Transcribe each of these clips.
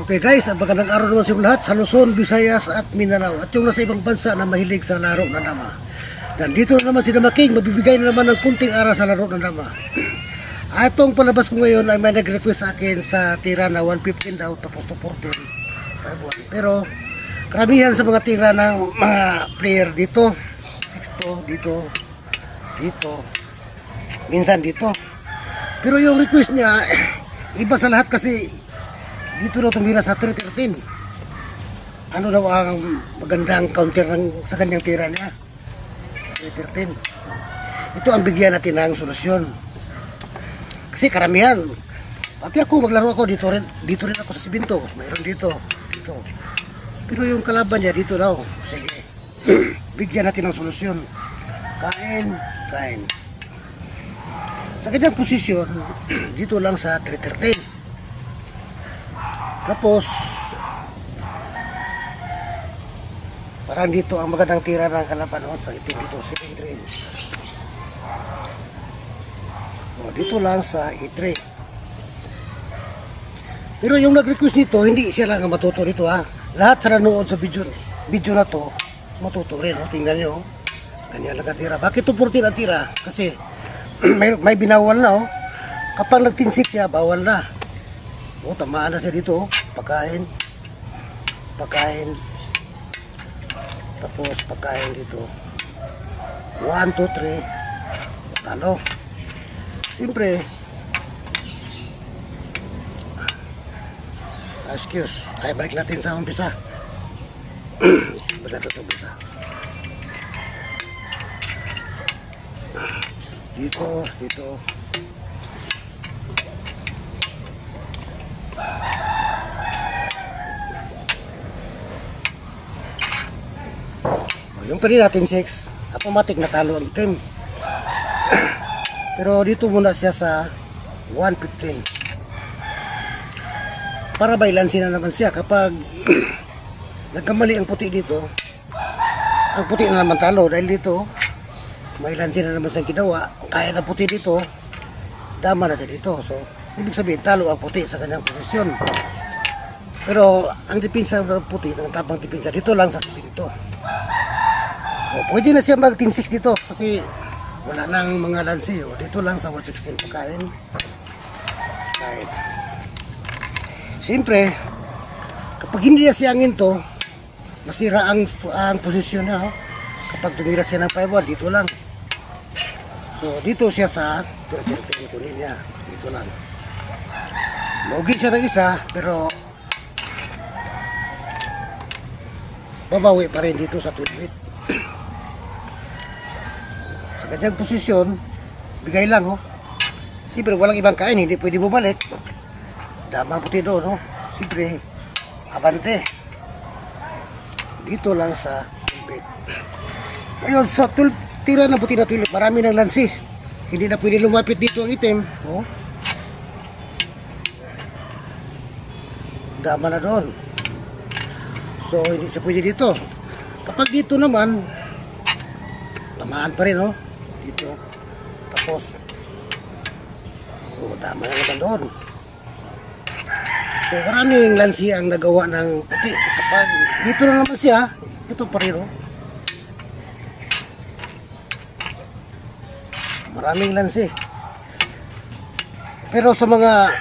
Okay guys, magandang araw naman sa inyong lahat sa Luzon, Visayas at Mindanao at yung nasa ibang bansa na mahilig sa laro ng dama. Dan dito na naman si Dama King, mabibigay na naman ng kunting aral sa laro ng dama. Itong palabas ko ngayon ay may nag-request sa akin sa tira na 115 daw tapos to 14. Pero karamihan sa mga tira ng mga player dito, 6 dito, minsan dito. Pero yung request niya, iba sa lahat kasi dito daw tumira sa 313. Ano daw ang magandang counter sa kanyang tira niya? 313. Ito ang bigyan natin ng solusyon. Kasi karamihan, pati ako maglaro ako dito rin ako sa Sibinto. Mayroon dito. Pero yung kalaban niya dito daw. Sige. Bigyan natin ng solusyon. Kain. Sa kanyang posisyon, dito lang sa 313. Tapos parang dito ang magandang tira ng kalaban sa itim dito, 7-3. Dito lang sa E3. Pero yung nag-request nito, hindi siya lang ang matuto dito ha. Lahat sa nanood sa video na to, matuto rin. Tingnan nyo. Ganyan lang ang tira. Bakit ito 14 ang tira? Kasi may binawal na. Kapag nag-10-6 siya, bawal na. Tamaan na siya dito. Pagkain. Tapos pagkain dito. 1, 2, 3. Talo. Siyempre. Excuse. Ay, balik natin sa umpisa. Balik natin sa umpisa. Dito. Yung kanina natin 6, automatic natalo ang item. Pero dito muna siya sa 115. Para bailansin na naman siya kapag nagkamali ang puti dito. Ang puti na naman talo dahil dito bailansin na naman siyang ginawa. Kaya na puti dito, dama na siya dito. So, ibig sabihin talo ang puti sa kanyang posisyon. Pero ang depensa ng puti, ang tabang depensa dito lang sa Sibinto. Pwede na siya mag 10-6 dito kasi wala nang mga lansi. Dito lang sa 116 pagkain. Siyempre, kapag hindi na siya angin to, masira ang posisyon niya. Kapag tumira siya ng 5-1, dito lang. So, dito siya sa kunin niya. Dito lang. Logi siya ng isa, pero babawi pa rin dito sa 28. Sa kanyang posisyon, bigay lang Siyempre walang ibang kain, hindi pwede bumalik. Dama puti doon Siyempre, abante. Dito lang sa bed. Ngayon sa tira na puti na tulip, marami ng lansi. Hindi na pwede lumapit dito ang item. Dama na doon. So hindi siya pwede dito. Kapag dito naman, tamaan pa rin dito. Tapos tama na naman doon. So maraming lansi ang nagawa ng puti. Kapag dito na naman siya, ito pa rin maraming lansi. Pero sa mga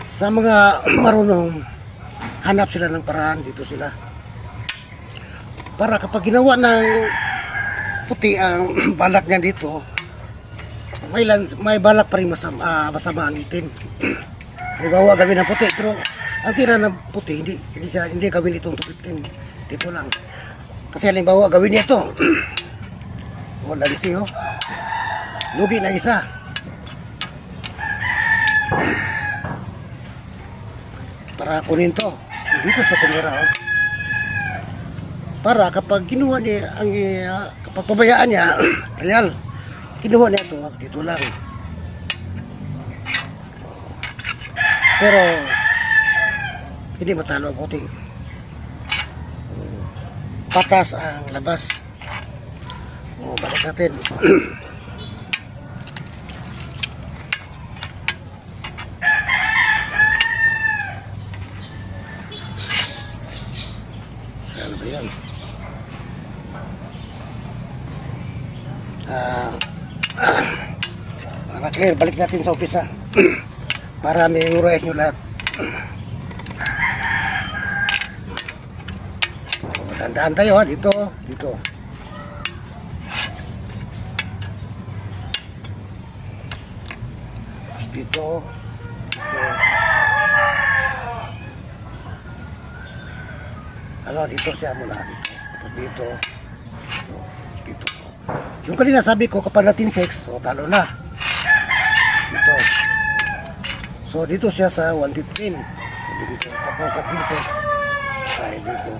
sa mga marunong, hanap sila ng paraan, dito sila. Para kapag ginawa ng puti ang balak niya dito, may balak pa rin masama ang itim. Halimbawa gawin ng puti, pero ang tira ng puti, hindi gawin itong 215. Dito lang. Kasi halimbawa gawin niya ito. Nalisi lugi na isa. Para kunin to dito sa tumira para kapag kinuha niya kapag pabayaan niya real, kinuha niya to dito lang. Pero hindi matalo ang puti. Patas ang labas. Balik natin. Para clear, balik natin sa umpisa. Para memorize nyo lahat. Tandaan tayo ha, dito. Tapos dito. Dito siya muna. Tapos dito. Yung kanina sabi ko, kapag natin 6, so talo na. Dito. So dito siya sa 115. So dito. Tapos natin 6. Ay dito.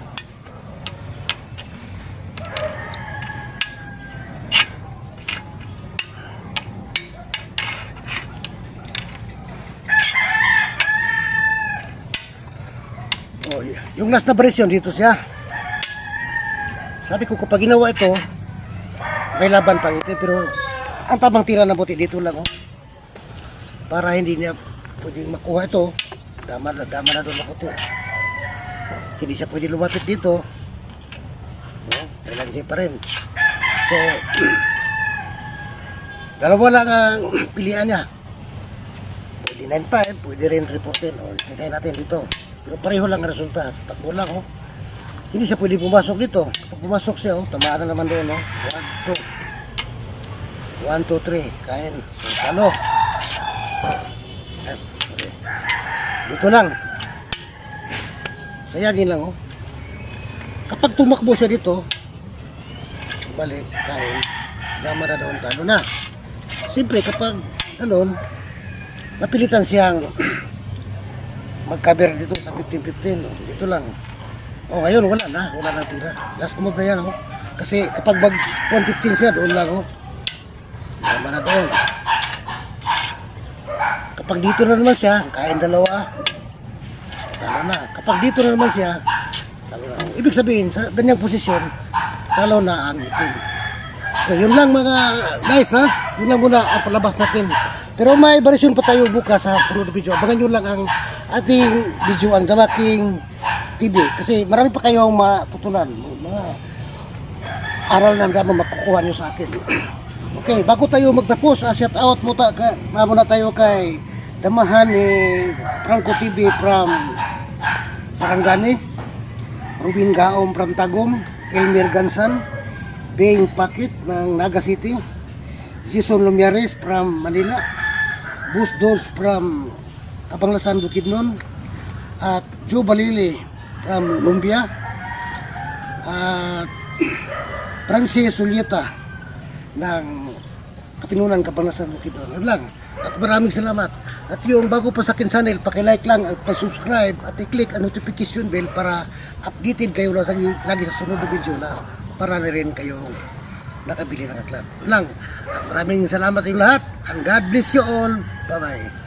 Oh, yung last na version dito siya. Sabi ko kapag ginawa ito, may laban pa ito, pero ang tamang tira na buti dito lang, oh. Para hindi niya pwedeng makuha ito. Dama na doon ako ito. Hindi siya pwede lumapit dito. Kailangan pa rin. So, dalawa lang ang pilihan niya. Pwede 9-5, pwede rin 3-14. Sasay natin dito. Pero pareho lang ang resulta. Takbo lang, oh. Hindi siya pwede pumasok dito. Kapag pumasok siya, oh, tamaan na naman doon, oh. 1, 2, 3. Kain. So, talo. Dito lang. Sayangin lang, oh. Kapag tumakbo siya dito, balik, kain, dama na doon, talo na. Siyempre, kapag, napilitan siyang mag-cover dito sa 15-15, oh. Dito lang. Oh, ngayon, wala na tira. Last move na yan, oh. Kasi kapag mag 115 siya, doon lang, oh. Dama na doon. Kapag dito na naman siya, kain dalawa, talo na. Kapag dito na naman siya, talo na. Ibig sabihin, sa ganyang posisyon, talo na ang itim. Okay, yun lang mga guys, ha? Yun lang muna ang palabas natin. Pero may version pa tayo bukas sa sunod na video. Abangan nyo lang ang ating video, ang Damaking TV. Kasi marami pa kayong matutunan. Mga aral na naman makukuha nyo sa akin. Okay, bago tayo magtapos, shout out muna tayo kay Damahan ni Franco TV from Sarangani, Rubin Gaom from Tagum, Elmer Gansan, Beng Pakit ng Naga City, Jason Lumiares from Manila, Bus Dos from Kabanglasan, Bukidnon, at Joe Balili from Lumbia, at Francis Ulieta ng Kapinunan, Kabanglasan, Bukidnon. Yun lang. At maraming salamat. At yung bago pa sa akin channel, pakilike lang at pa-subscribe at i-click ang notification bell para updated kayo lagi sa sunod na video na para na rin kayo nakabili ng aklat. Yun lang. At maraming salamat sa inyo lahat. And God bless you all. Bye-bye.